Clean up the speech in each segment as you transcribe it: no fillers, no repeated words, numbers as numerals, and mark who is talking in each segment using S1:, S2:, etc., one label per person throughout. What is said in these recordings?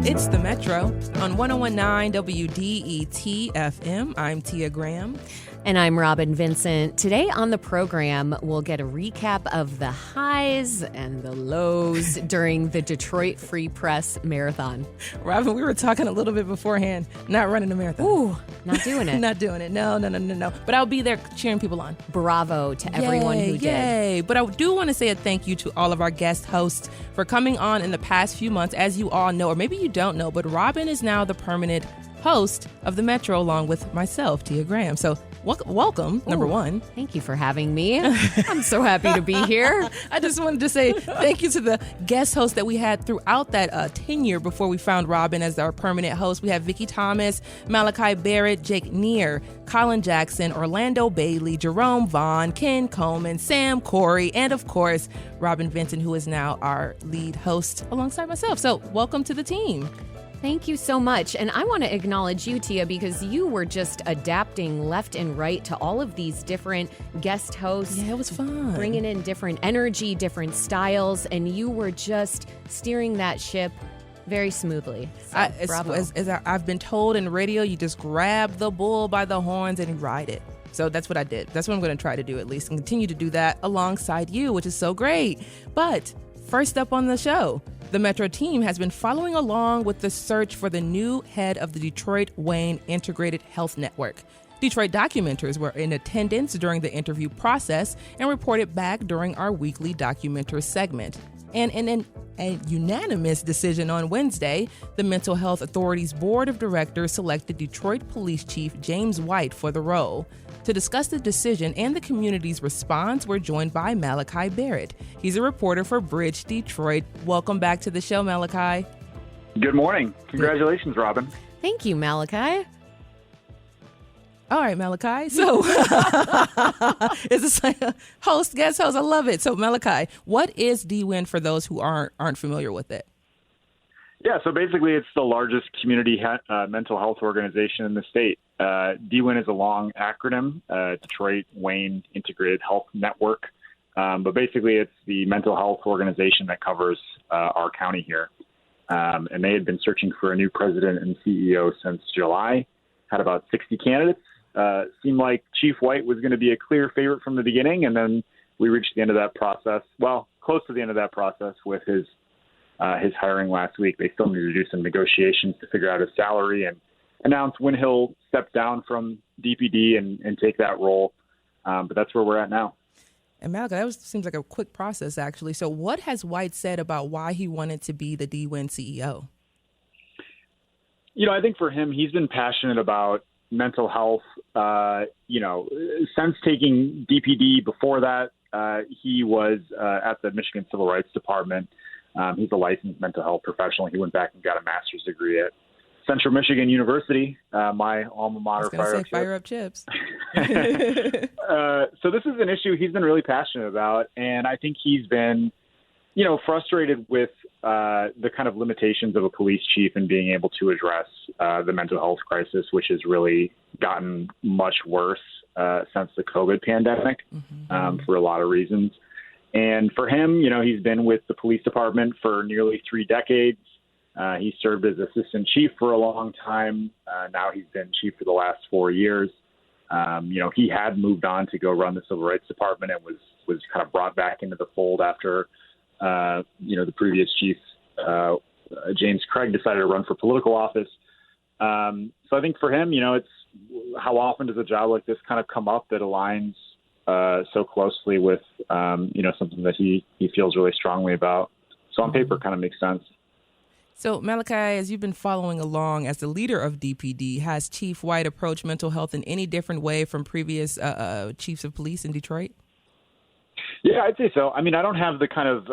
S1: It's the Metro on 101.9 WDET FM. I'm Tia Graham.
S2: And I'm Robin Vincent. Today on the program, we'll get a recap of the highs and the lows during the Detroit Free Press Marathon.
S1: Robin, we were talking a little bit beforehand. Not running a marathon.
S2: Ooh, not doing it.
S1: Not doing it. No. But I'll be there cheering people on.
S2: Bravo to everyone who did.
S1: Yay. But I do want to say a thank you to all of our guest hosts for coming on in the past few months. As you all know, or maybe you don't know, but Robin is now the permanent host of the Metro along with myself, Tia Graham. So welcome, number one.
S2: Thank you for having me. I'm so happy to be here.
S1: I just wanted to say thank you to the guest hosts that we had throughout that tenure before we found Robin as our permanent host. We have Vicki Thomas, Malachi Barrett, Jake Neer, Colin Jackson, Orlando Bailey, Jerome Vaughn, Ken Coleman, Sam Corey, and of course, Robin Vincent, who is now our lead host alongside myself. So welcome to the team.
S2: Thank you so much. And I want to acknowledge you, Tia, because you were just adapting left and right to all of these different guest hosts.
S1: Yeah, it was fun.
S2: Bringing in different energy, different styles, and you were just steering that ship very smoothly. So, bravo.
S1: As I've been told in radio, you just grab the bull by the horns and ride it. So that's what I did. That's what I'm going to try to do at least, and continue to do that alongside you, which is so great. But first up on the show, the Metro team has been following along with the search for the new head of the Detroit-Wayne Integrated Health Network. Detroit documenters were in attendance during the interview process and reported back during our weekly documenter segment. And in a unanimous decision on Wednesday, the Mental Health Authority's Board of Directors selected Detroit Police Chief James White for the role. To discuss the decision and the community's response, we're joined by Malachi Barrett. He's a reporter for Bridge Detroit. Welcome back to the show, Malachi.
S3: Good morning. Congratulations, Robin.
S2: Thank you, Malachi.
S1: All right, Malachi. So, is this like a guest host? I love it. So, Malachi, what is DWIN for those who aren't familiar with it?
S3: Yeah, so basically it's the largest community mental health organization in the state. DWIN is a long acronym, Detroit Wayne Integrated Health Network. But basically it's the mental health organization that covers our county here. And they had been searching for a new president and CEO since July, had about 60 candidates. Seemed like Chief White was going to be a clear favorite from the beginning, and then we reached the end of that process. Well, close to the end of that process with his hiring last week. They still need to do some negotiations to figure out his salary and announce when he'll step down from DPD and take that role. But that's where we're at now.
S1: And Malachi, that seems like a quick process, actually. So what has White said about why he wanted to be the DWIN CEO?
S3: I think for him, he's been passionate about mental health, since taking DPD. Before that, he was at the Michigan Civil Rights Department. He's a licensed mental health professional. He went back and got a master's degree at Central Michigan University, my alma mater.
S1: Fire up chips.
S3: So this is an issue he's been really passionate about, and I think he's been, frustrated with the kind of limitations of a police chief in being able to address the mental health crisis, which has really gotten much worse since the COVID pandemic for a lot of reasons. And for him, he's been with the police department for nearly 3 decades. He served as assistant chief for a long time. Now he's been chief for the last 4 years. He had moved on to go run the Civil Rights Department and was kind of brought back into the fold after, the previous chief, James Craig, decided to run for political office. So I think for him, it's how often does a job like this kind of come up that aligns so closely with, something that he feels really strongly about. So on paper, it kind of makes sense.
S1: So, Malachi, as you've been following along as the leader of DPD, has Chief White approached mental health in any different way from previous chiefs of police in Detroit?
S3: Yeah, I'd say so. I mean, I don't have the kind of,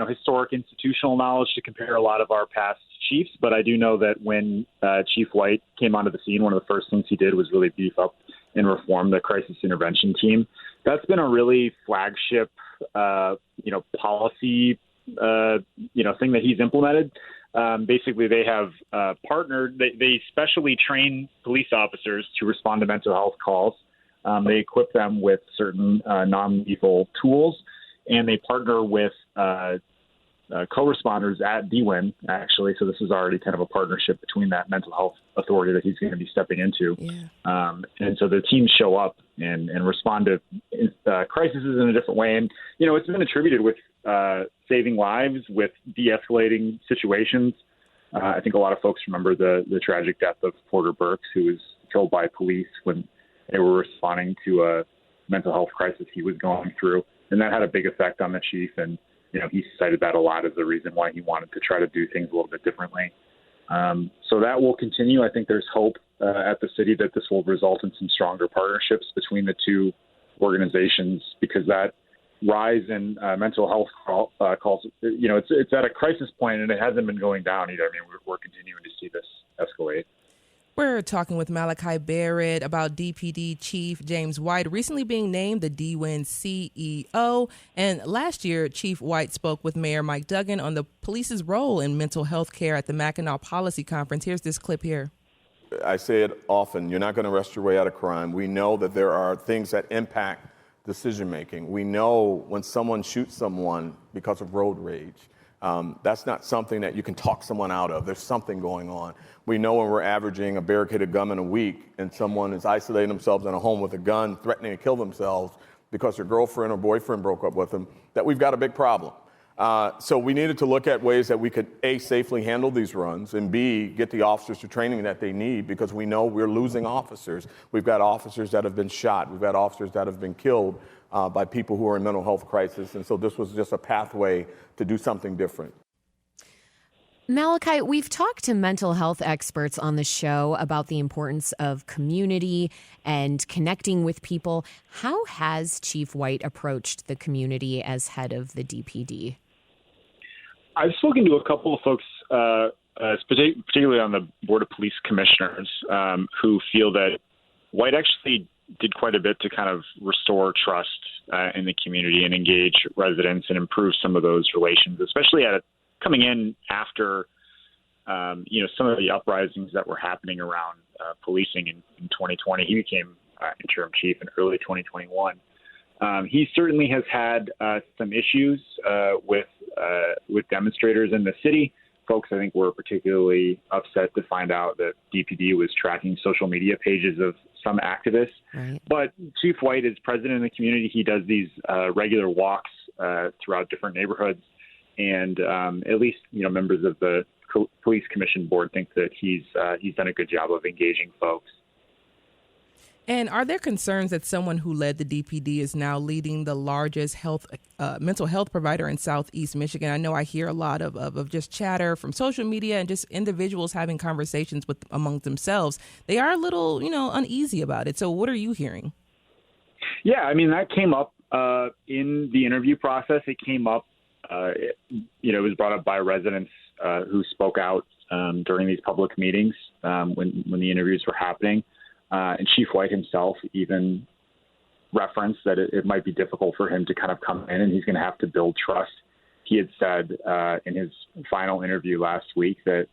S3: historic institutional knowledge to compare a lot of our past chiefs, but I do know that when Chief White came onto the scene, one of the first things he did was really beef up and reform the crisis intervention team. That's been a really flagship, policy, thing that he's implemented. Basically, they have partnered. They specially train police officers to respond to mental health calls. They equip them with certain non-lethal tools, and they partner with co-responders at DWIN, actually. So this is already kind of a partnership between that mental health authority that he's going to be stepping into.
S1: Yeah.
S3: And so the teams show up and respond to crises in a different way. And, it's been attributed with saving lives, with de-escalating situations. I think a lot of folks remember the tragic death of Porter Burks, who was killed by police when they were responding to a mental health crisis he was going through. And that had a big effect on the chief. And, he cited that a lot as the reason why he wanted to try to do things a little bit differently. So that will continue. I think there's hope at the city that this will result in some stronger partnerships between the two organizations, because that rise in mental health calls, it's at a crisis point, and it hasn't been going down either. I mean, we're continuing to see this escalate.
S1: We're talking with Malachi Barrett about DPD Chief James White recently being named the DWIN CEO. And last year, Chief White spoke with Mayor Mike Duggan on the police's role in mental health care at the Mackinac Policy Conference. Here's this clip here.
S4: I say it often, you're not going to arrest your way out of crime. We know that there are things that impact decision making. We know when someone shoots someone because of road rage. That's not something that you can talk someone out of. There's something going on. We know when we're averaging a barricaded gunman a week and someone is isolating themselves in a home with a gun, threatening to kill themselves because their girlfriend or boyfriend broke up with them, that we've got a big problem. So we needed to look at ways that we could, A, safely handle these runs, and B, get the officers the training that they need, because we know we're losing officers. We've got officers that have been shot. We've got officers that have been killed by people who are in mental health crisis. And so this was just a pathway to do something different.
S2: Malachi, we've talked to mental health experts on the show about the importance of community and connecting with people. How has Chief White approached the community as head of the DPD?
S3: I've spoken to a couple of folks, particularly on the Board of Police Commissioners, who feel that White actually did quite a bit to kind of restore trust in the community and engage residents and improve some of those relations, especially coming in after, some of the uprisings that were happening around policing in 2020. He became interim chief in early 2021. He certainly has had some issues with demonstrators in the city. Folks, I think, were particularly upset to find out that DPD was tracking social media pages of some activists.
S2: Right.
S3: But Chief White is president of the community. He does these regular walks throughout different neighborhoods. And at least, members of the Police Commission Board think that he's done a good job of engaging folks.
S1: And are there concerns that someone who led the DPD is now leading the largest mental health provider in Southeast Michigan? I know I hear a lot of just chatter from social media and just individuals having conversations among themselves. They are a little, uneasy about it. So what are you hearing?
S3: Yeah, I mean, that came up in the interview process. It came up, it was brought up by residents who spoke out during these public meetings when the interviews were happening. And Chief White himself even referenced that it might be difficult for him to kind of come in and he's going to have to build trust. He had said in his final interview last week that,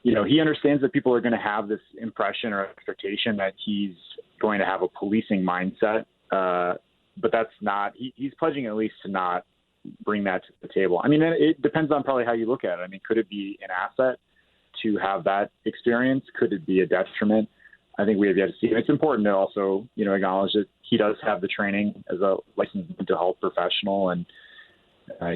S3: he understands that people are going to have this impression or expectation that he's going to have a policing mindset. But that's not, he's pledging at least to not bring that to the table. I mean, it depends on probably how you look at it. I mean, could it be an asset to have that experience? Could it be a detriment? I think we have yet to see. And it's important to also, acknowledge that he does have the training as a licensed mental health professional. And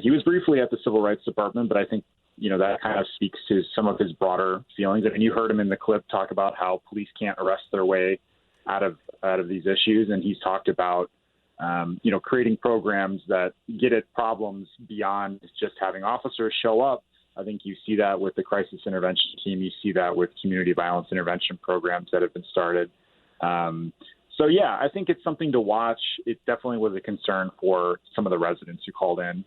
S3: he was briefly at the Civil Rights Department, but I think, that kind of speaks to some of his broader feelings. I mean, you heard him in the clip talk about how police can't arrest their way out of these issues. And he's talked about, creating programs that get at problems beyond just having officers show up. I think you see that with the crisis intervention team. You see that with community violence intervention programs that have been started. I think it's something to watch. It definitely was a concern for some of the residents who called in.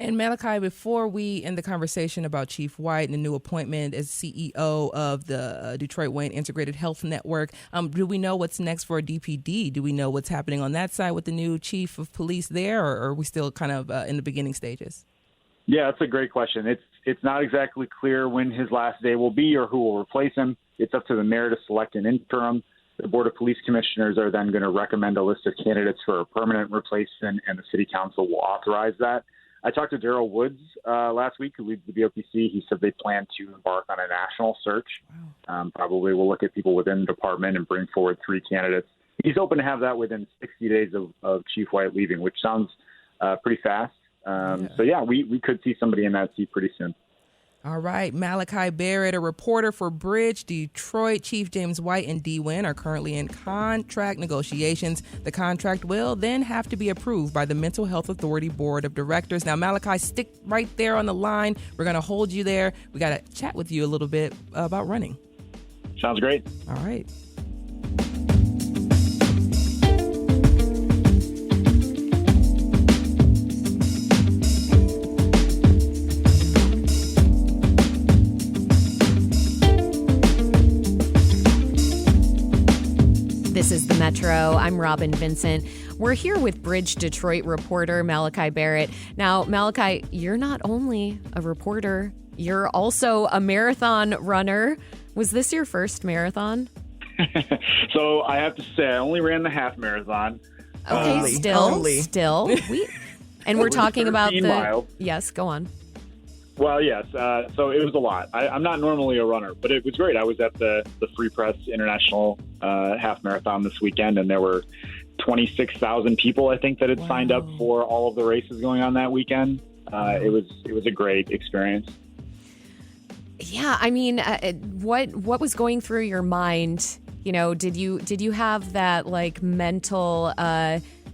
S1: And Malachi, before we end the conversation about Chief White and the new appointment as CEO of the Detroit Wayne Integrated Health Network, do we know what's next for DPD? Do we know what's happening on that side with the new chief of police there, or are we still kind of in the beginning stages?
S3: Yeah, that's a great question. It's not exactly clear when his last day will be or who will replace him. It's up to the mayor to select an interim. The Board of Police Commissioners are then going to recommend a list of candidates for a permanent replacement, and the city council will authorize that. I talked to Daryl Woods last week, who leads the BOPC. He said they plan to embark on a national search. Probably will look at people within the department and bring forward 3 candidates. He's hoping to have that within 60 days of Chief White leaving, which sounds pretty fast. So, yeah, we could see somebody in that seat pretty soon.
S1: All right. Malachi Barrett, a reporter for Bridge Detroit. Chief James White and Dee Wynn are currently in contract negotiations. The contract will then have to be approved by the Mental Health Authority Board of Directors. Now, Malachi, stick right there on the line. We're going to hold you there. We got to chat with you a little bit about running.
S3: Sounds great.
S1: All right.
S2: This is The Metro. I'm Robin Vincent. We're here with Bridge Detroit reporter Malachi Barrett. Now, Malachi, you're not only a reporter, you're also a marathon runner. Was this your first marathon?
S3: So I have to say, I only ran the half marathon.
S2: Okay, still. And we're talking about the...
S3: miles.
S2: Yes, go on.
S3: Well, yes. So it was a lot. I'm not normally a runner, but it was great. I was at the Free Press International Half Marathon this weekend, and there were 26,000 people, I think, that had signed up for all of the races going on that weekend. It was a great experience.
S2: Yeah, I mean, what was going through your mind? You know, did you have that like mental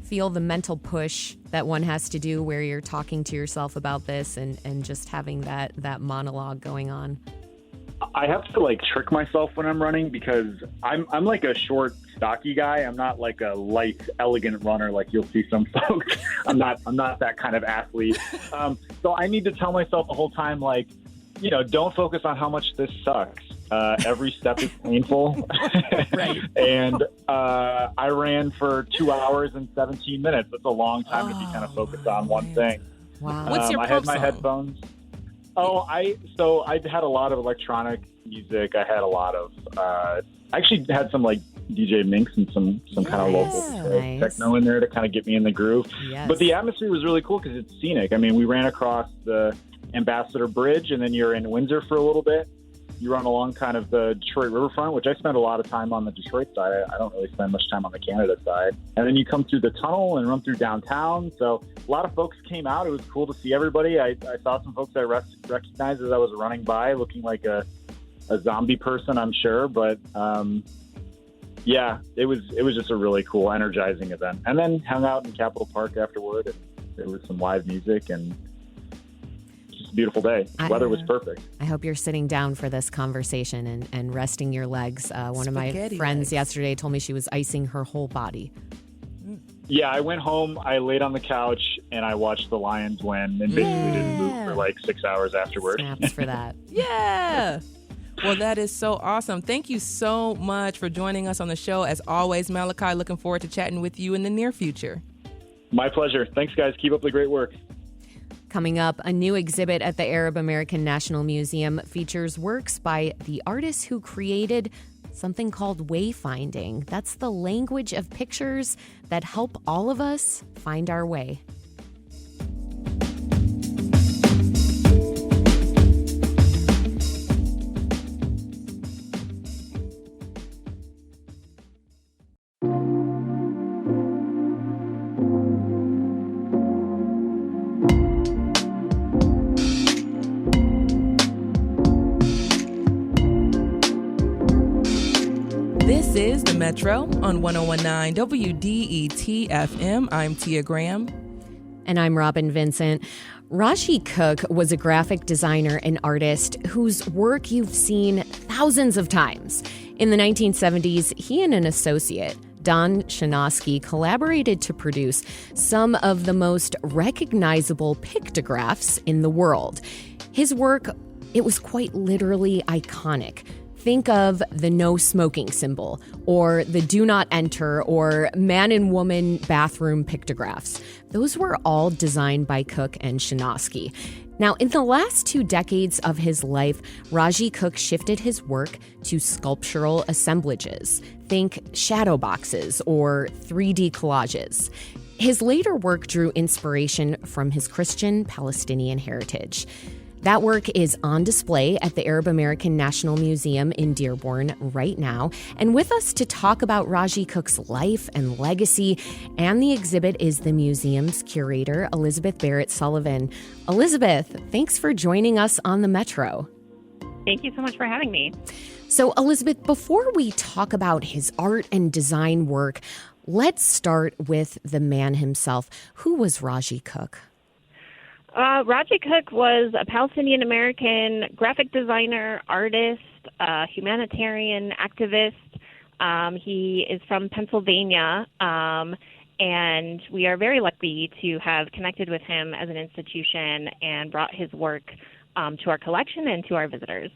S2: feel the mental push that one has to do where you're talking to yourself about this and just having that monologue going on?
S3: I have to like trick myself when I'm running because I'm like a short, stocky guy. I'm not like a light, elegant runner like you'll see some folks. I'm not that kind of athlete. So I need to tell myself the whole time, like, you know, don't focus on how much this sucks. Every step is painful.
S1: Right.
S3: And I ran for 2 hours and 17 minutes. That's a long time to be kind of focused on one thing.
S2: Wow.
S1: What's your
S3: I had my
S1: song?
S3: headphones. I had a lot of electronic music. I had a lot of I actually had some like DJ Minx and some kind of local
S2: Nice.
S3: techno in there to kind of get me in the groove.
S2: Yes.
S3: But the atmosphere was really cool because it's scenic. I mean, we ran across the Ambassador Bridge, and then you're in Windsor for a little bit. You run along kind of the Detroit riverfront, which I spend a lot of time on the Detroit side. I don't really spend much time on the Canada side. And then you come through the tunnel and run through downtown. So a lot of folks came out. It was cool to see everybody. I saw some folks I recognized as I was running by, looking like a zombie person, I'm sure. But yeah, it was just a really cool, energizing event. And then hung out in Capitol Park afterward, and there was some live music and just a beautiful day. Weather was perfect.
S2: I hope you're sitting down for this conversation and resting your legs. One of my
S1: Spaghetti
S2: friends
S1: legs.
S2: yesterday told me she was icing her whole body.
S3: Yeah, I went home, I laid on the couch, and I watched the Lions win and basically didn't move for like 6 hours afterward.
S2: Snaps for that.
S1: Yeah. Well, that is so awesome. Thank you so much for joining us on the show. As always, Malachi, looking forward to chatting with you in the near future.
S3: My pleasure. Thanks, guys. Keep up the great work.
S2: Coming up, a new exhibit at the Arab American National Museum features works by the artists who created something called wayfinding. That's the language of pictures that help all of us find our way.
S1: This is The Metro on 1019 WDET FM. I'm Tia Graham.
S2: And I'm Robin Vincent. Raji Cook was a graphic designer and artist whose work you've seen thousands of times. In the 1970s, he and an associate, Don Shinosky, collaborated to produce some of the most recognizable pictographs in the world. His work, it was quite literally iconic. Think of the no smoking symbol, or the do not enter, or man and woman bathroom pictographs. Those were all designed by Cook and Shinosky. Now, in the last 2 decades of his life, Raji Cook shifted his work to sculptural assemblages. Think shadow boxes or 3D collages. His later work drew inspiration from his Christian Palestinian heritage. That work is on display at the Arab American National Museum in Dearborn right now. And with us to talk about Raji Cook's life and legacy and the exhibit is the museum's curator, Elizabeth Barrett Sullivan. Elizabeth, thanks for joining us on the Metro.
S5: Thank you so much for having me.
S2: So, Elizabeth, before we talk about his art and design work, let's start with the man himself. Who was Raji Cook?
S5: Raji Cook was a Palestinian-American graphic designer, artist, humanitarian activist. He is from Pennsylvania, and we are very lucky to have connected with him as an institution and brought his work to our collection and to our visitors.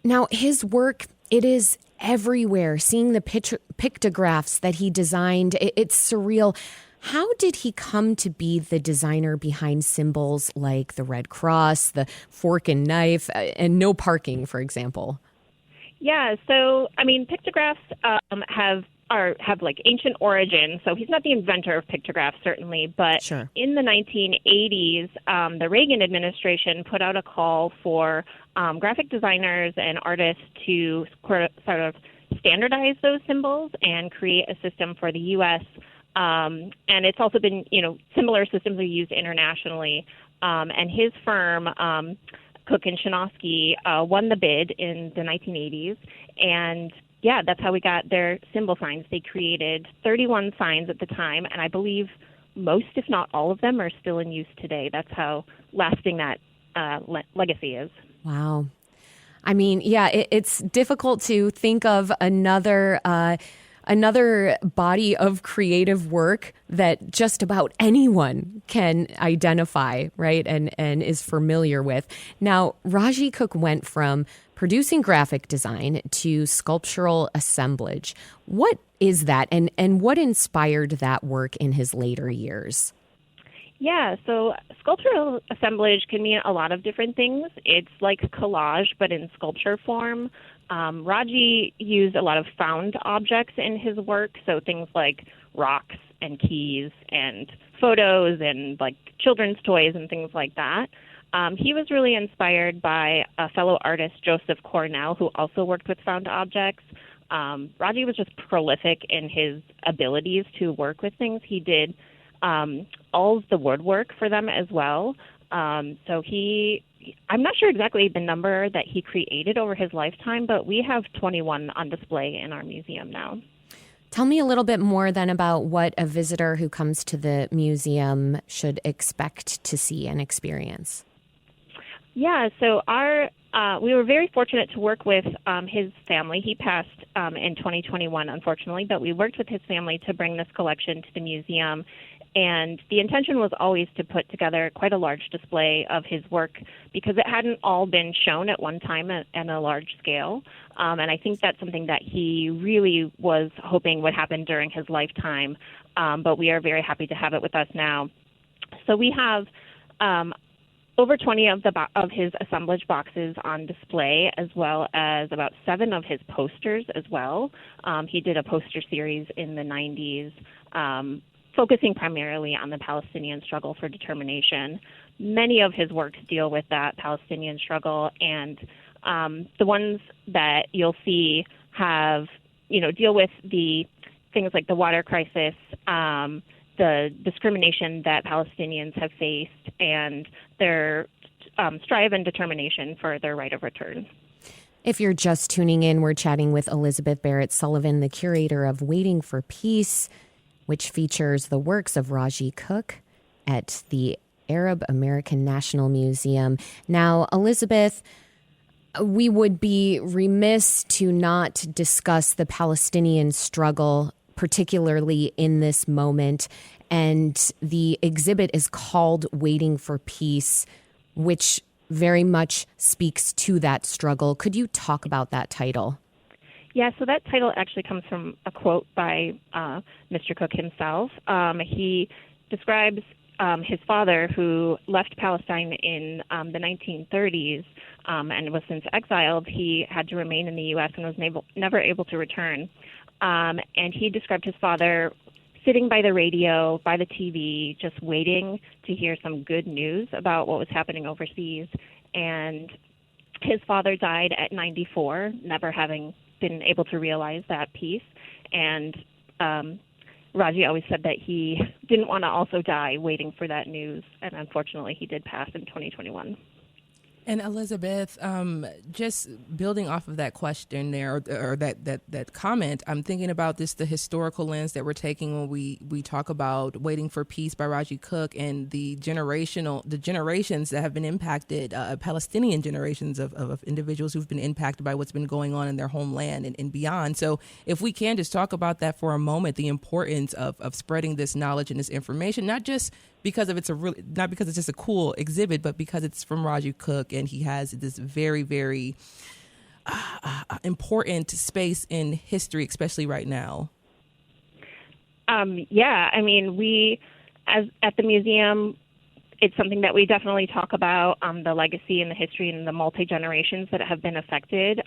S2: Now, his work, it is everywhere. Seeing the pictographs that he designed, it's surreal. How did he come to be the designer behind symbols like the Red Cross, the fork and knife, and no parking, for example?
S5: Yeah, so, pictographs have like ancient origins. So he's not the inventor of pictographs, certainly, but
S2: Sure.
S5: In the 1980s, the Reagan administration put out a call for graphic designers and artists to sort of standardize those symbols and create a system for the U.S. And it's also been, similar systems are used internationally. And his firm, Cook and Shinosky, won the bid in the 1980s. And yeah, that's how we got their symbol signs. They created 31 signs at the time, and I believe most, if not all of them, are still in use today. That's how lasting that legacy is.
S2: Wow. It's difficult to think of another body of creative work that just about anyone can identify, right, and is familiar with. Now, Raji Cook went from producing graphic design to sculptural assemblage. What is that, and what inspired that work in his later years?
S5: Yeah, so sculptural assemblage can mean a lot of different things. It's like collage, but in sculpture form. Raji used a lot of found objects in his work, so things like rocks and keys and photos and like children's toys and things like that. He was really inspired by a fellow artist, Joseph Cornell, who also worked with found objects. Raji was just prolific in his abilities to work with things. He did all of the woodwork for them as well. I'm not sure exactly the number that he created over his lifetime, but we have 21 on display in our museum now.
S2: Tell me a little bit more then about what a visitor who comes to the museum should expect to see and experience.
S5: Yeah, so we were very fortunate to work with his family. He passed in 2021, unfortunately, but we worked with his family to bring this collection to the museum. And the intention was always to put together quite a large display of his work because it hadn't all been shown at one time at a large scale. And I think that's something that he really was hoping would happen during his lifetime. But we are very happy to have it with us now. So we have over 20 of his assemblage boxes on display, as well as about 7 of his posters as well. He did a poster series in the 90s, focusing primarily on the Palestinian struggle for determination. Many of his works deal with that Palestinian struggle, and the ones that you'll see have, deal with the things like the water crisis, the discrimination that Palestinians have faced, and their strive and determination for their right of return.
S2: If you're just tuning in, we're chatting with Elizabeth Barrett Sullivan, the curator of Waiting for Peace, which features the works of Raji Cook at the Arab American National Museum. Now, Elizabeth, we would be remiss to not discuss the Palestinian struggle, particularly in this moment. And the exhibit is called Waiting for Peace, which very much speaks to that struggle. Could you talk about that title?
S5: Yeah, so that title actually comes from a quote by Mr. Cook himself. He describes his father, who left Palestine in the 1930s and was since exiled. He had to remain in the U.S. and was never able to return. And he described his father sitting by the radio, by the TV, just waiting to hear some good news about what was happening overseas. And his father died at 94, never having been able to realize that piece. And Raji always said that he didn't want to also die waiting for that news. And unfortunately, he did pass in 2021.
S1: And Elizabeth, just building off of that question there, or that comment, I'm thinking about the historical lens that we're taking when we talk about Waiting for Peace by Raji Cook and the generations that have been impacted, Palestinian generations of individuals who've been impacted by what's been going on in their homeland and beyond. So if we can just talk about that for a moment, the importance of spreading this knowledge and this information, not because it's just a cool exhibit, but because it's from Raji Cook and he has this very, very important space in history, especially right now.
S5: Yeah, I mean, we, at the museum, it's something that we definitely talk about, the legacy and the history and the multi-generations that have been affected.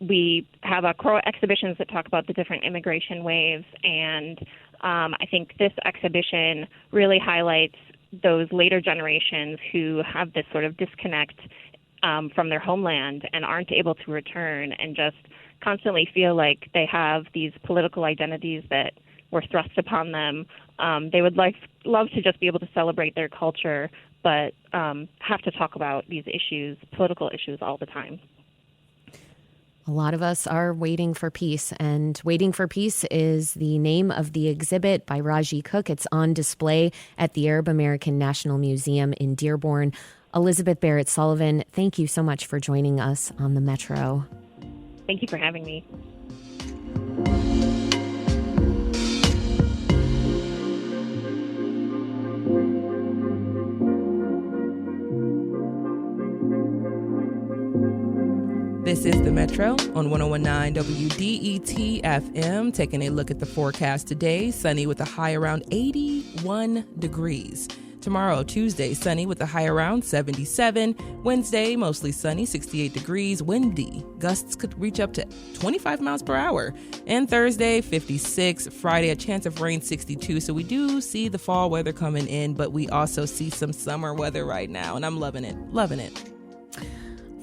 S5: We have exhibitions that talk about the different immigration waves, and I think this exhibition really highlights those later generations who have this sort of disconnect from their homeland and aren't able to return and just constantly feel like they have these political identities that were thrust upon them. They would love to just be able to celebrate their culture, but have to talk about these issues, political issues, all the time.
S2: A lot of us are waiting for peace, and Waiting for Peace is the name of the exhibit by Raji Cook. It's on display at the Arab American National Museum in Dearborn. Elizabeth Barrett Sullivan, thank you so much for joining us on the Metro.
S5: Thank you for having me.
S1: This is the Metro on 101.9 WDET FM. Taking a look at the forecast today, sunny with a high around 81 degrees. Tomorrow, Tuesday, sunny with a high around 77. Wednesday, mostly sunny, 68 degrees, windy. Gusts could reach up to 25 miles per hour. And Thursday, 56. Friday, a chance of rain, 62. So we do see the fall weather coming in, but we also see some summer weather right now, and I'm loving it. Loving it.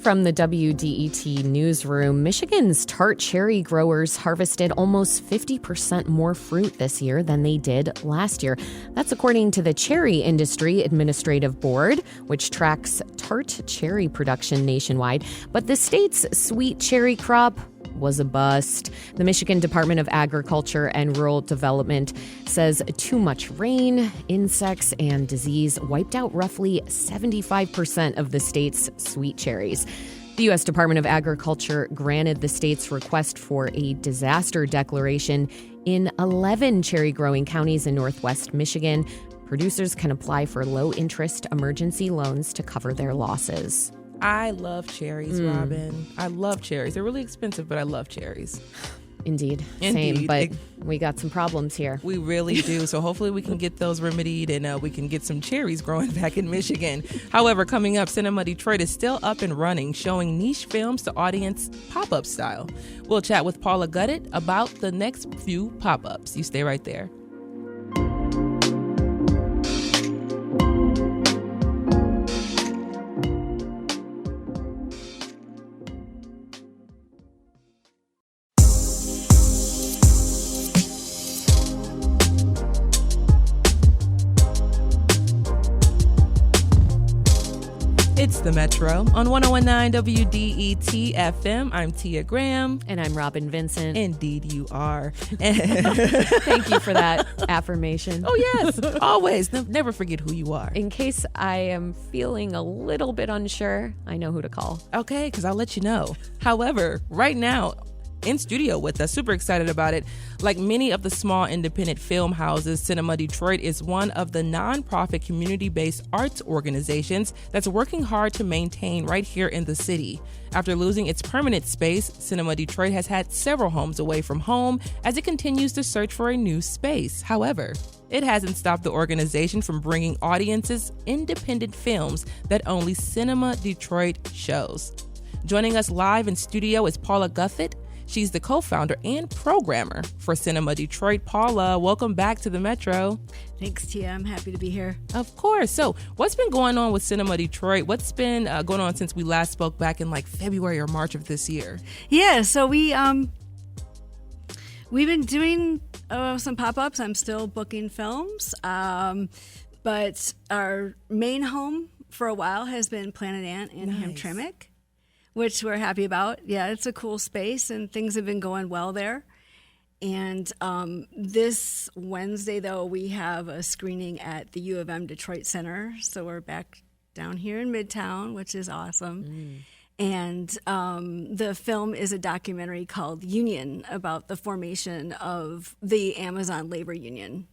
S2: From the WDET newsroom, Michigan's tart cherry growers harvested almost 50% more fruit this year than they did last year. That's according to the Cherry Industry Administrative Board, which tracks tart cherry production nationwide. But the state's sweet cherry crop was a bust. The Michigan Department of Agriculture and Rural Development says too much rain, insects, and disease wiped out roughly 75% of the state's sweet cherries. The U.S. Department of Agriculture granted the state's request for a disaster declaration in 11 cherry-growing counties in northwest Michigan. Producers can apply for low-interest emergency loans to cover their losses.
S1: I love cherries, Robin. I love cherries. They're really expensive, but I love cherries.
S2: Indeed. Same, but we got some problems here.
S1: We really do. So hopefully we can get those remedied and we can get some cherries growing back in Michigan. However, coming up, Cinema Detroit is still up and running, showing niche films to audience pop-up style. We'll chat with Paula Gutted about the next few pop-ups. You stay right there. It's the Metro on 101.9 WDET FM. I'm Tia Graham.
S2: And I'm Robin Vincent.
S1: Indeed you are.
S2: Thank you for that affirmation.
S1: Oh, yes. Always. Never forget who you are.
S2: In case I am feeling a little bit unsure, I know who to call.
S1: Okay, because I'll let you know. However, right now, in studio with us, super excited about it. Like many of the small independent film houses, Cinema Detroit is one of the nonprofit community-based arts organizations that's working hard to maintain right here in the city. After losing its permanent space, Cinema Detroit has had several homes away from home as it continues to search for a new space. However, it hasn't stopped the organization from bringing audiences independent films that only Cinema Detroit shows. Joining us live in studio is Paula Gutted. She's the co-founder and programmer for Cinema Detroit. Paula, welcome back to the Metro.
S6: Thanks, Tia. I'm happy to be here.
S1: Of course. So what's been going on with Cinema Detroit? What's been going on since we last spoke back in like February or March of this year?
S6: Yeah, so we've been doing some pop-ups. I'm still booking films, but our main home for a while has been Planet Ant in Hamtramck, which we're happy about. Yeah, it's a cool space, and things have been going well there. And this Wednesday, though, we have a screening at the U of M Detroit Center. So we're back down here in Midtown, which is awesome. And the film is a documentary called Union about the formation of the Amazon Labor Union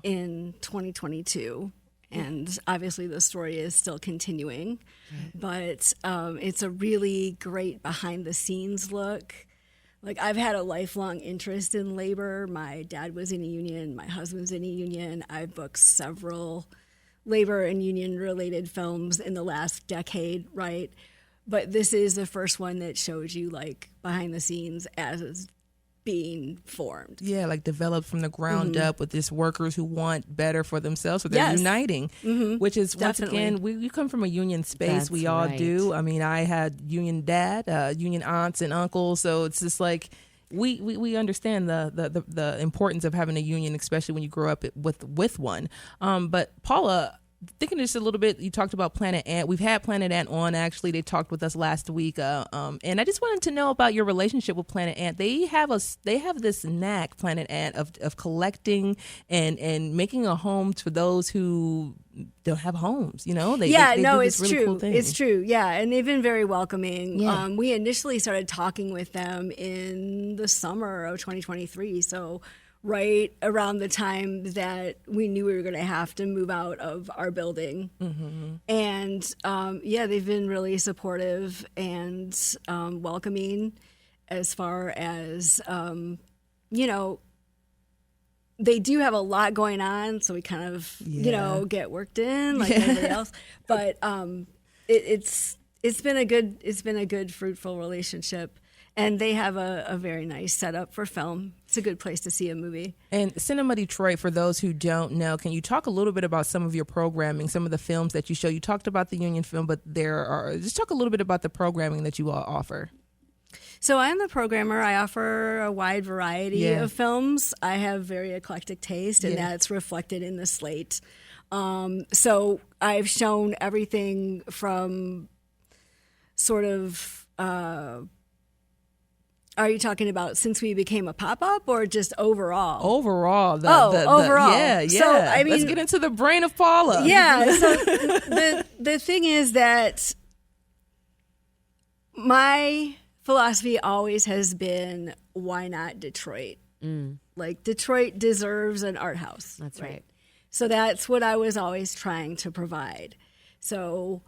S6: in 2022. And obviously the story is still continuing. But it's a really great behind-the-scenes look. Like, I've had a lifelong interest in labor. My dad was in a union. My husband's in a union. I've booked several labor and union-related films in the last decade, right? But this is the first one that shows you, like, behind the scenes as it's being formed.
S1: Yeah, like developed from the ground up with just workers who want better for themselves, so they're uniting, which is, once again, we come from a union space.
S2: That's
S1: we all
S2: right.
S1: do. I mean, I had union dad, union aunts and uncles, so it's just like we understand the importance of having a union, especially when you grow up with one. But Paula, thinking just a little bit, you talked about Planet Ant. We've had Planet Ant on, actually. They talked with us last week. And I just wanted to know about your relationship with Planet Ant. They have this knack, Planet Ant, of collecting and making a home for those who don't have homes, you know? They do
S6: it's
S1: really
S6: true.
S1: Cool thing.
S6: It's true. Yeah, and they've been very welcoming.
S2: Yeah.
S6: We initially started talking with them in the summer of 2023, so right around the time that we knew we were going to have to move out of our building. And they've been really supportive and welcoming as far as, they do have a lot going on, so we kind of, get worked in like everybody else. But it's been a good, fruitful relationship. And they have a very nice setup for film. It's a good place to see a movie.
S1: And Cinema Detroit, for those who don't know, can you talk a little bit about some of your programming, some of the films that you show? You talked about the Union film, but just talk a little bit about the programming that you all offer.
S6: So I'm the programmer. I offer a wide variety of films. I have very eclectic taste, and that's reflected in the slate. So I've shown everything from sort of... Are you talking about since we became a pop-up or just overall?
S1: Overall.
S6: Overall.
S1: Yeah.
S6: So, I mean,
S1: let's get into the brain of Paula.
S6: Yeah. So the thing is that my philosophy always has been, why not Detroit? Like, Detroit deserves an art house.
S2: That's right.
S6: So that's what I was always trying to provide. So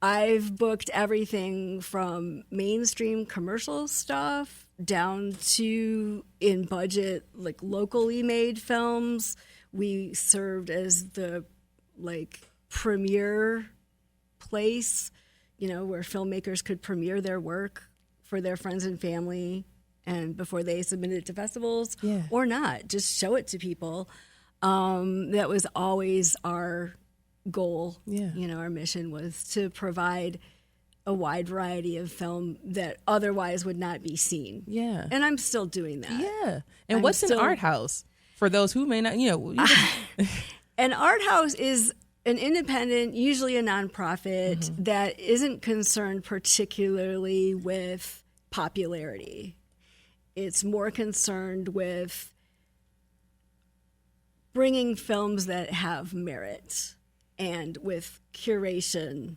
S6: I've booked everything from mainstream commercial stuff down to in budget, like locally made films. We served as the premier place, where filmmakers could premiere their work for their friends and family, and before they submitted it to festivals or not, just show it to people. That was always our goal. Our mission was to provide a wide variety of film that otherwise would not be seen. And I'm still doing that.
S1: And what's an art house for those who may not,
S6: An art house is an independent, usually a nonprofit that isn't concerned particularly with popularity. It's more concerned with bringing films that have merit and with curation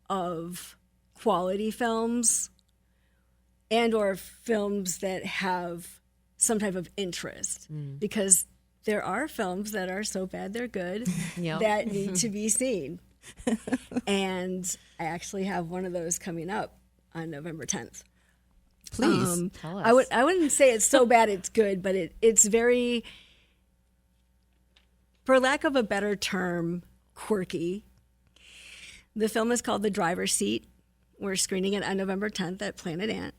S6: of quality films and or films that have some type of interest, because there are films that are so bad they're good that need to be seen. And I actually have one of those coming up on November 10th.
S1: Please
S2: tell us.
S6: I wouldn't say it's so bad it's good, but it's very, for lack of a better term, quirky. The film is called The Driver's Seat. We're screening it on November 10th at Planet Ant.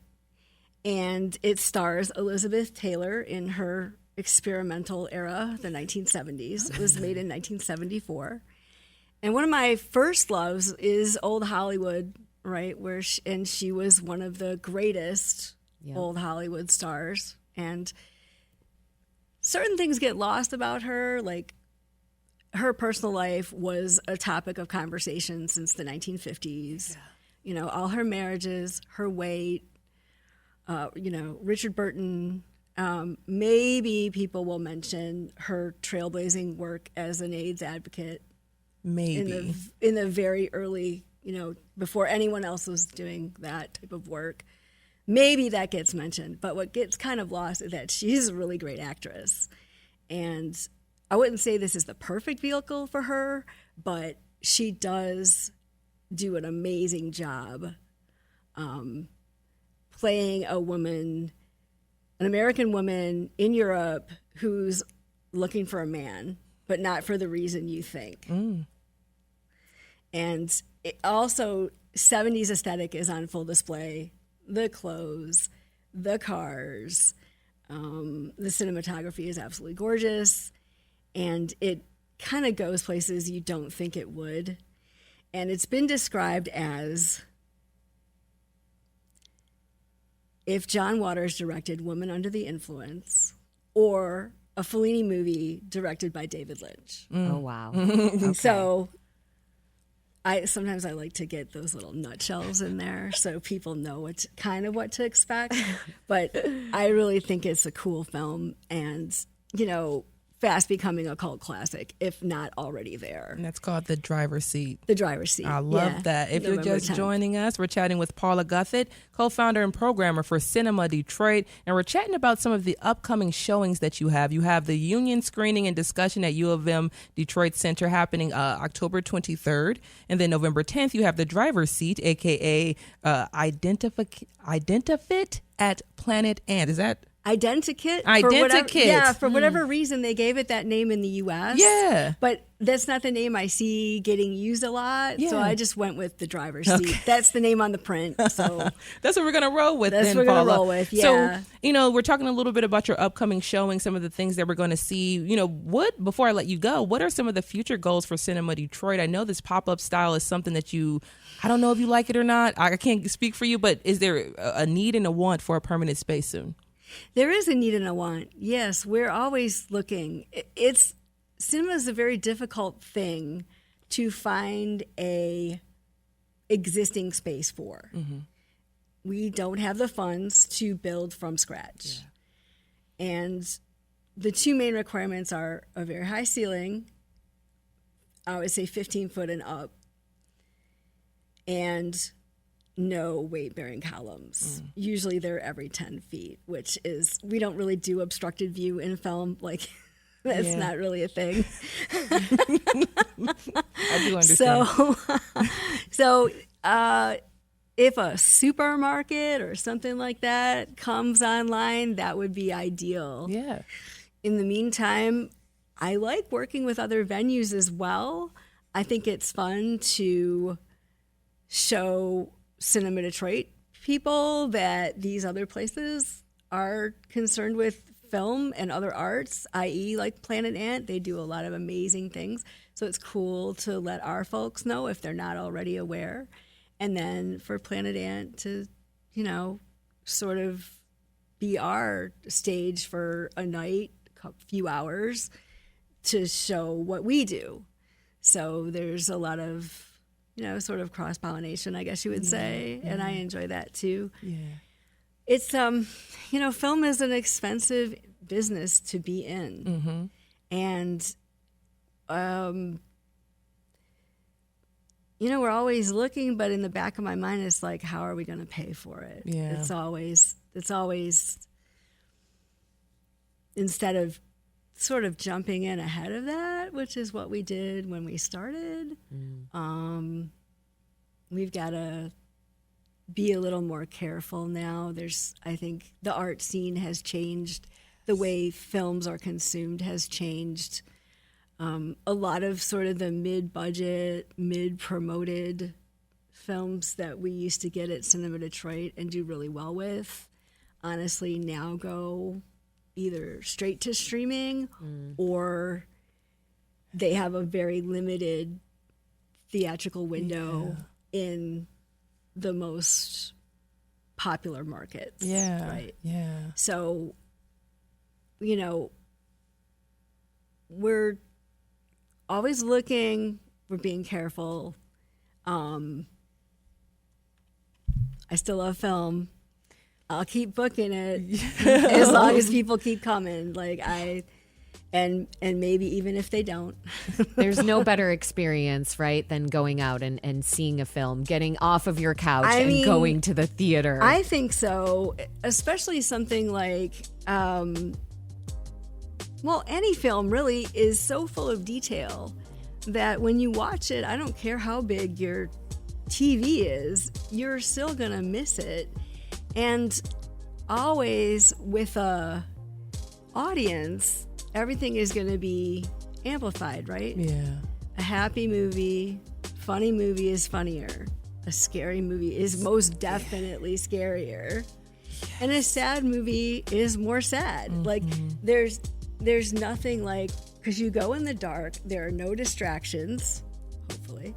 S6: And it stars Elizabeth Taylor in her experimental era, the 1970s. It was made in 1974. And one of my first loves is old Hollywood, right? And she was one of the greatest old Hollywood stars. And certain things get lost about her, like her personal life was a topic of conversation since the 1950s. Yeah. All her marriages, her weight, Richard Burton. Maybe people will mention her trailblazing work as an AIDS advocate.
S1: Maybe.
S6: In the very early, before anyone else was doing that type of work. Maybe that gets mentioned. But what gets kind of lost is that she's a really great actress. And I wouldn't say this is the perfect vehicle for her, but she does do an amazing job playing a woman, an American woman in Europe who's looking for a man, but not for the reason you think. And it also, 70s aesthetic is on full display. The clothes, the cars, the cinematography is absolutely gorgeous. And it kind of goes places you don't think it would. And it's been described as if John Waters directed Woman Under the Influence or a Fellini movie directed by David Lynch.
S2: Oh, wow. Okay.
S6: So sometimes I like to get those little nutshells in there so people know what to expect. But I really think it's a cool film and, fast becoming a cult classic, if not already there.
S1: And that's called The Driver's Seat.
S6: The Driver's Seat.
S1: I love that. If
S6: November
S1: you're just
S6: 10th.
S1: joining us, we're chatting with Paula Guthett, co-founder and programmer for Cinema Detroit, and we're chatting about some of the upcoming showings that you have. You have the Union screening and discussion at U of M Detroit Center happening October 23rd, and then November 10th you have The Driver's Seat, aka Identifit at Planet Ant. Is that
S6: Identikit. For whatever reason, they gave it that name in the U.S.
S1: Yeah.
S6: But that's not the name I see getting used a lot. Yeah. So I just went with The Driver's Seat. Okay. That's the name on the print. So
S1: that's what we're going to roll with.
S6: That's what we're going to roll with, yeah.
S1: So, we're talking a little bit about your upcoming showing, some of the things that we're going to see. Before I let you go, what are some of the future goals for Cinema Detroit? I know this pop-up style is something that I don't know if you like it or not. I can't speak for you, but is there a need and a want for a permanent space soon?
S6: There is a need and a want. Yes, we're always looking. Cinema is a very difficult thing to find a existing space for. Mm-hmm. We don't have the funds to build from scratch. Yeah. And the two main requirements are a very high ceiling, I would say 15 foot and up, and no weight-bearing columns. Usually they're every 10 feet, which is, we don't really do obstructed view in film. Like, that's not really a thing.
S1: I do understand.
S6: So if a supermarket or something like that comes online, that would be ideal.
S1: Yeah.
S6: In the meantime, I like working with other venues as well. I think it's fun to show Cinema Detroit people that these other places are concerned with film and other arts, i.e. like Planet Ant. They do a lot of amazing things. So it's cool to let our folks know if they're not already aware. And then for Planet Ant to, sort of be our stage for a night, a few hours to show what we do. So there's a lot of sort of cross-pollination, I guess you would say, and I enjoy that too. Yeah, it's film is an expensive business to be in, and we're always looking, but in the back of my mind, it's like, how are we going to pay for it? Yeah, it's always instead of sort of jumping in ahead of that, which is what we did when we started. We've got to be a little more careful now. I think the art scene has changed. The way films are consumed has changed. A lot of sort of the mid-budget, mid-promoted films that we used to get at Cinema Detroit and do really well with honestly now go either straight to streaming or they have a very limited theatrical window in the most popular markets.
S1: Yeah.
S6: Right.
S1: Yeah.
S6: So, you know, we're always looking, we're being careful. I still love film. I'll keep booking it as long as people keep coming. And maybe even if they don't.
S2: There's no better experience, right, than going out and seeing a film, getting off of your couch and going to the theater.
S6: I think so, especially something like, any film really is so full of detail that when you watch it, I don't care how big your TV is, you're still going to miss it. And always with a audience, everything is going to be amplified, right?
S1: Yeah.
S6: A happy movie, funny movie is funnier. A scary movie is most definitely scarier. And a sad movie is more sad.
S1: Mm-hmm.
S6: Like there's nothing like, because you go in the dark, there are no distractions, hopefully.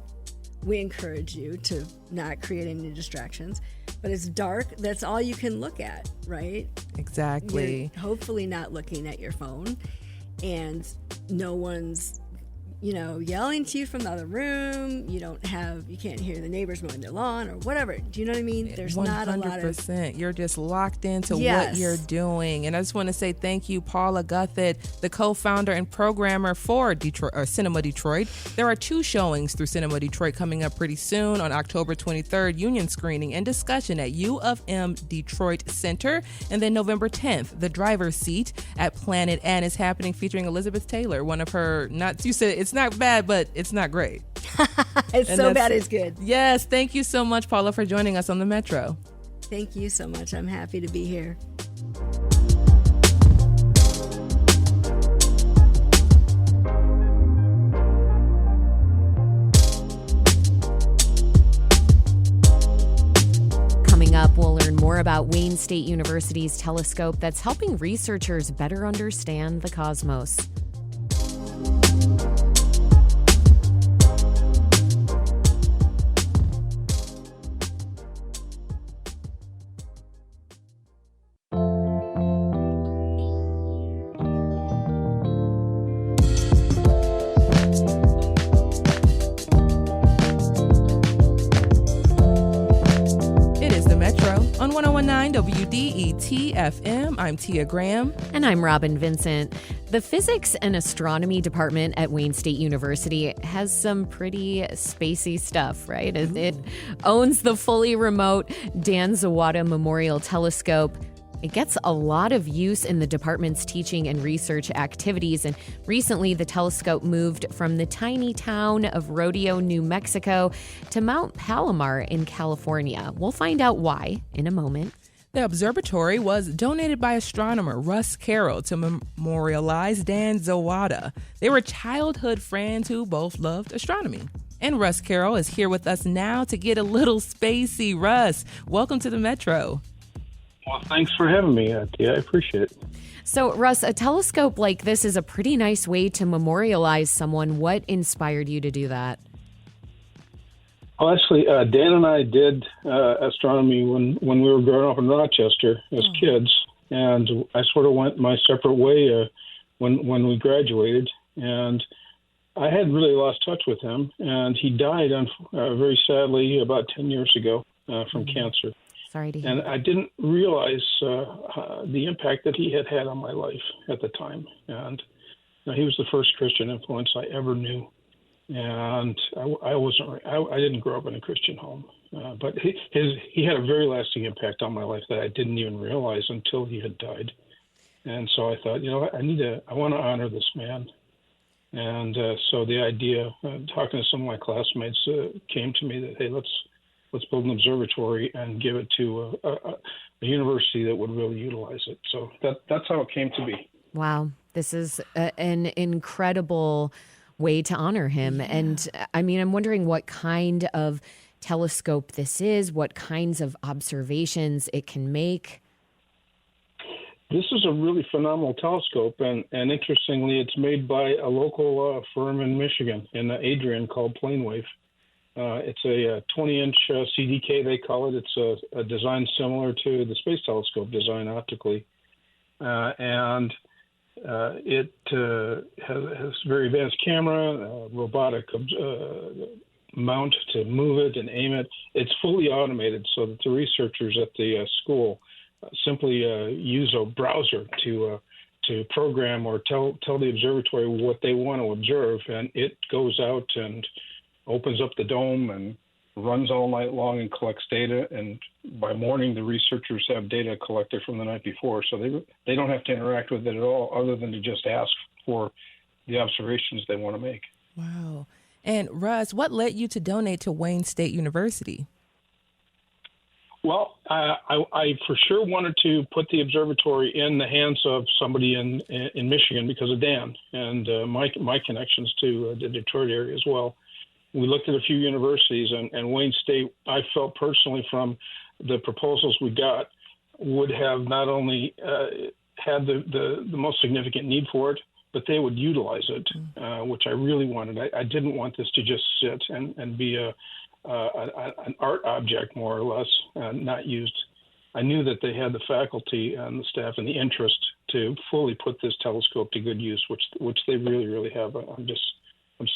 S6: We encourage you to not create any distractions, but it's dark. That's all you can look at, right?
S1: Exactly.
S6: You're hopefully not looking at your phone, and no one's, yelling to you from the other room. You can't hear the neighbors mowing their lawn or whatever. Do you know what I mean? There's
S1: 100%.
S6: not a lot of...
S1: You're just locked into
S6: Yes.
S1: what you're doing. And I just want to say thank you, Paula Guthit, the co-founder and programmer for Cinema Detroit. There are 2 showings through Cinema Detroit coming up pretty soon on October 23rd, union screening and discussion at U of M Detroit Center. And then November 10th, The Driver's Seat at Planet N is happening, featuring Elizabeth Taylor, one of her, you said it's not bad, but it's not great.
S6: It's so bad it's good.
S1: Yes. Thank you so much, Paula, for joining us on the Metro.
S6: Thank you so much. I'm happy to be here.
S2: Coming up, we'll learn more about Wayne State University's telescope that's helping researchers better understand the cosmos.
S1: On 101.9 WDET FM, I'm Tia Graham.
S2: And I'm Robin Vincent. The Physics and Astronomy Department at Wayne State University has some pretty spacey stuff, right? It owns the fully remote Dan Zawada Memorial Telescope. It gets a lot of use in the department's teaching and research activities, and recently the telescope moved from the tiny town of Rodeo, New Mexico, to Mount Palomar in California. We'll find out why in a moment.
S1: The observatory was donated by astronomer Russ Carroll to memorialize Dan Zawada. They were childhood friends who both loved astronomy. And Russ Carroll is here with us now to get a little spacey. Russ, welcome to the Metro.
S7: Well, thanks for having me, Tia. I appreciate it.
S2: So, Russ, a telescope like this is a pretty nice way to memorialize someone. What inspired you to do that?
S7: Well, actually, Dan and I did astronomy when we were growing up in Rochester as kids, and I sort of went my separate way when we graduated, and I had really lost touch with him, and he died very sadly about 10 years ago from cancer.
S2: Sorry to hear.
S7: And I didn't realize the impact that he had on my life at the time. And he was the first Christian influence I ever knew. And I didn't grow up in a Christian home, but he had a very lasting impact on my life that I didn't even realize until he had died. And so I thought, I want to honor this man. And so the idea, talking to some of my classmates, came to me that, hey, let's build an observatory and give it to a university that would really utilize it. So that's how it came to be.
S2: Wow. This is an incredible way to honor him. Yeah. And I'm wondering what kind of telescope this is, what kinds of observations it can make.
S7: This is a really phenomenal telescope, and interestingly, it's made by a local firm in Michigan, in Adrian, called Planewave. It's a 20-inch CDK, they call it. It's a design similar to the Space Telescope design optically. And it has very advanced camera, robotic mount to move it and aim it. It's fully automated so that the researchers at the school simply use a browser to program or tell the observatory what they want to observe, and it goes out and opens up the dome and runs all night long and collects data. And by morning, the researchers have data collected from the night before, so they don't have to interact with it at all, other than to just ask for the observations they want to make.
S1: Wow. And Russ, what led you to donate to Wayne State University?
S7: Well, I for sure wanted to put the observatory in the hands of somebody in Michigan because of Dan and my connections to the Detroit area as well. We looked at a few universities, and Wayne State, I felt personally from the proposals we got, would have not only had the most significant need for it, but they would utilize it, which I really wanted. I didn't want this to just sit and be an art object, more or less, not used. I knew that they had the faculty and the staff and the interest to fully put this telescope to good use, which they really, really have. I'm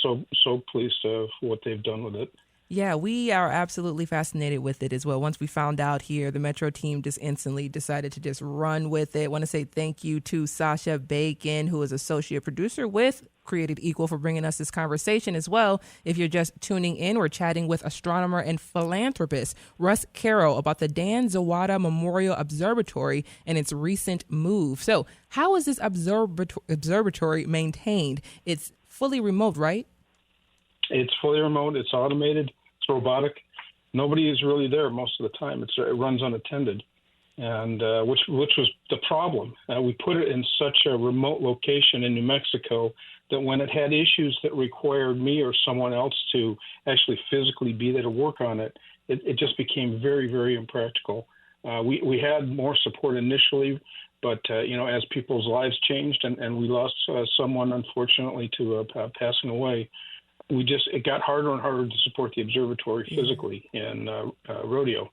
S7: so pleased for what they've done with it.
S1: Yeah, we are absolutely fascinated with it as well. Once we found out here, the Metro team just instantly decided to just run with it. I want to say thank you to Sasha Bacon, who is associate producer with Created Equal, for bringing us this conversation as well. If you're just tuning in, we're chatting with astronomer and philanthropist Russ Carroll about the Dan Zawada Memorial Observatory and its recent move. So how is this observatory maintained? It's fully remote, right?
S7: It's fully remote. It's automated. It's robotic. Nobody is really there most of the time. It runs unattended, and which was the problem. We put it in such a remote location in New Mexico that when it had issues that required me or someone else to actually physically be there to work on it, it just became very, very impractical. We had more support initially, but as people's lives changed and we lost someone, unfortunately, to passing away, it got harder and harder to support the observatory physically in Rodeo.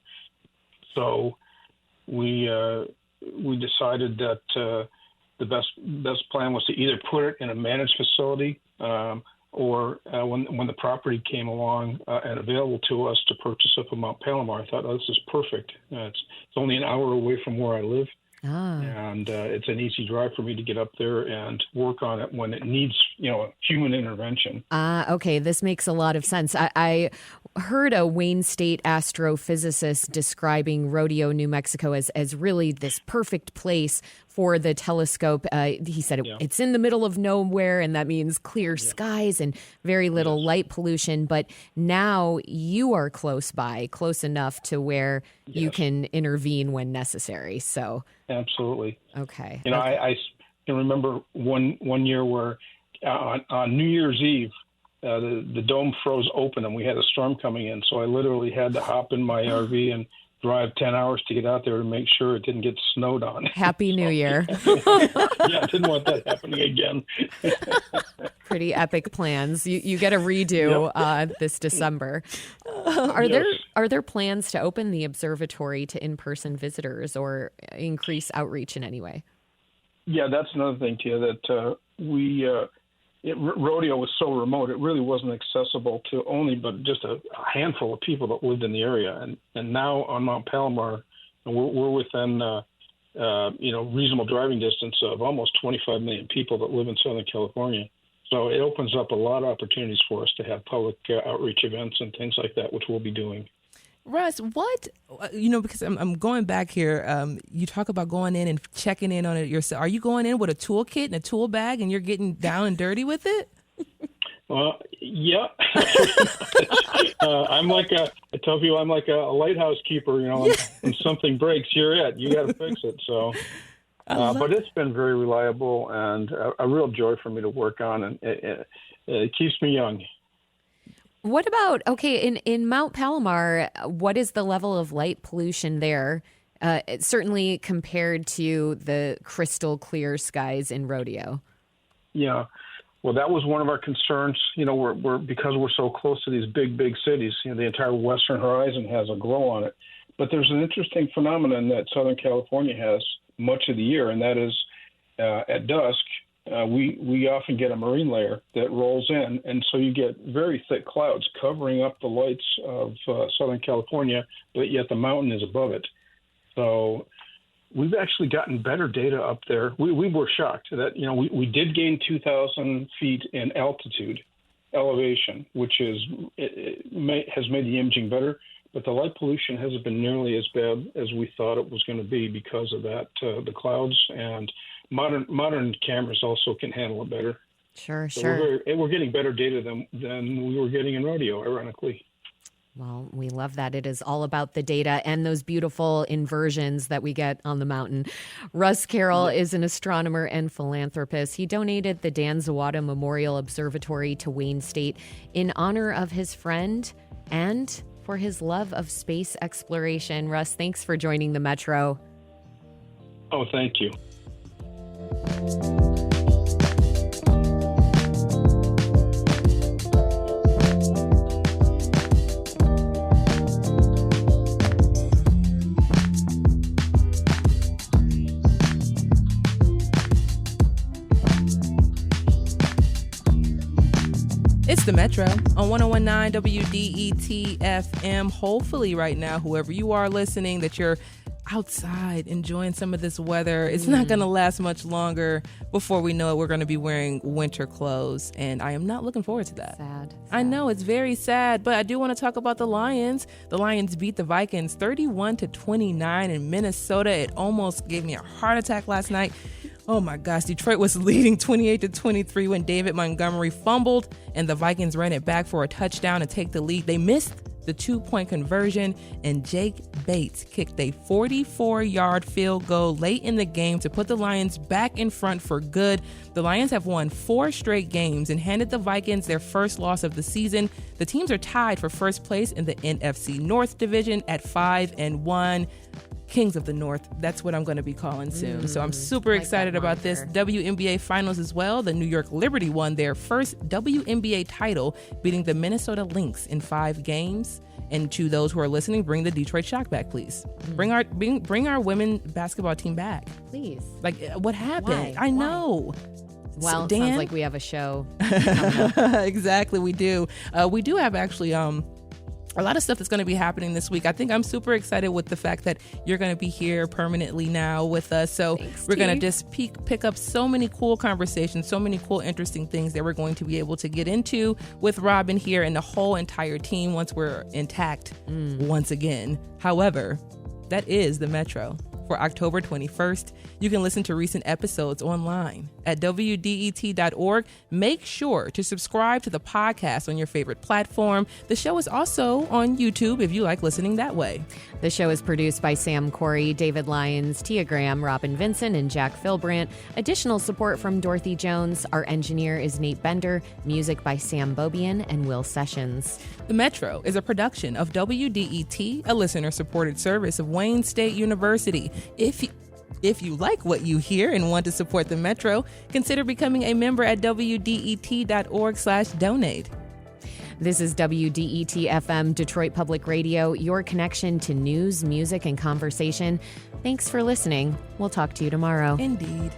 S7: So we decided that the best plan was to either put it in a managed facility or when the property came along and available to us to purchase up in Mount Palomar, I thought, this is perfect. It's only an hour away from where I live. And it's an easy drive for me to get up there and work on it when it needs, human intervention.
S2: Okay, this makes a lot of sense. I heard a Wayne State astrophysicist describing Rodeo, New Mexico as really this perfect place for the telescope. He said it's in the middle of nowhere, and that means clear skies and very little light pollution. But now you are close enough to where you can intervene when necessary. So
S7: absolutely.
S2: Okay.
S7: I can remember one year where on New Year's Eve, the dome froze open and we had a storm coming in. So I literally had to hop in my RV and drive 10 hours to get out there to make sure it didn't get snowed on.
S2: Happy New Year.
S7: I didn't want that happening again.
S2: Pretty epic plans. You get a redo this December. Are there plans to open the observatory to in-person visitors or increase outreach in any way?
S7: Yeah, that's another thing, Tia, that Rodeo was so remote, it really wasn't accessible to only but just a handful of people that lived in the area. And now on Mount Palomar, we're within reasonable driving distance of almost 25 million people that live in Southern California. So it opens up a lot of opportunities for us to have public outreach events and things like that, which we'll be doing.
S1: Russ, what, because I'm going back here, you talk about going in and checking in on it yourself. Are you going in with a toolkit and a tool bag and you're getting down and dirty with it?
S7: Yeah. I tell people I'm like a lighthouse keeper, when something breaks, you're it. You got to fix it. So, but it's been very reliable and a real joy for me to work on, and it keeps me young.
S2: What about, in Mount Palomar, what is the level of light pollution there certainly compared to the crystal clear skies in Rodeo.
S7: Yeah. Well, that was one of our concerns. We're because we're so close to these big cities. The entire western horizon has a glow on it. But there's an interesting phenomenon that Southern California has much of the year, and that is at dusk, we often get a marine layer that rolls in, and so you get very thick clouds covering up the lights of Southern California, but yet the mountain is above it. So we've actually gotten better data up there. We were shocked that we did gain 2,000 feet in elevation, which has made the imaging better. But the light pollution hasn't been nearly as bad as we thought it was going to be because of that, the clouds, and modern cameras also can handle it better.
S2: Sure.
S7: We're getting better data than we were getting in Rodeo, ironically.
S2: Well, we love that. It is all about the data and those beautiful inversions that we get on the mountain. Russ Carroll is an astronomer and philanthropist. He donated the Dan Zawada Memorial Observatory to Wayne State in honor of his friend and for his love of space exploration. Russ, thanks for joining the Metro.
S7: Oh, thank you.
S1: It's the Metro on 101.9 WDET FM. Hopefully right now, whoever you are listening, that you're outside enjoying some of this weather. It's not going to last much longer. Before we know it, we're going to be wearing winter clothes, and I am not looking forward to that.
S2: Sad.
S1: I know, it's very sad, but I do want to talk about the Lions. The Lions beat the Vikings 31-29 in Minnesota. It almost gave me a heart attack last night. Oh my gosh, Detroit was leading 28-23 when David Montgomery fumbled and the Vikings ran it back for a touchdown to take the lead. They missed the 2-point conversion, and Jake Bates kicked a 44-yard field goal late in the game to put the Lions back in front for good. The Lions have won 4 straight games and handed the Vikings their first loss of the season. The teams are tied for first place in the NFC North Division at 5-1. Kings of the North, that's what I'm going to be calling soon. So I'm super excited about this. WNBA Finals as well. The New York Liberty won their first WNBA title, beating the Minnesota Lynx in 5 games. And to those who are listening, bring the Detroit Shock back, please. Bring our women basketball team back.
S2: Please.
S1: Like, what happened?
S2: Why?
S1: I know.
S2: Well,
S1: so, Dan,
S2: sounds like we have a show coming up.
S1: Exactly, we do. We do have actually a lot of stuff that's going to be happening this week. I think I'm super excited with the fact that you're going to be here permanently now with us. So we're going to just pick up so many cool conversations, so many cool, interesting things that we're going to be able to get into with Robin here and the whole entire team once we're intact once again. However, that is the Metro for October 21st. You can listen to recent episodes online at WDET.org. Make sure to subscribe to the podcast on your favorite platform. The show is also on YouTube if you like listening that way.
S2: The show is produced by Sam Corey, David Lyons, Tia Graham, Robin Vincent, and Jack Philbrandt. Additional support from Dorothy Jones. Our engineer is Nate Bender. Music by Sam Bobian and Will Sessions.
S1: The Metro is a production of WDET, a listener-supported service of Wayne State University. If you like what you hear and want to support the Metro, consider becoming a member at WDET.org/donate.
S2: This is WDET FM, Detroit Public Radio, your connection to news, music, and conversation. Thanks for listening. We'll talk to you tomorrow.
S1: Indeed.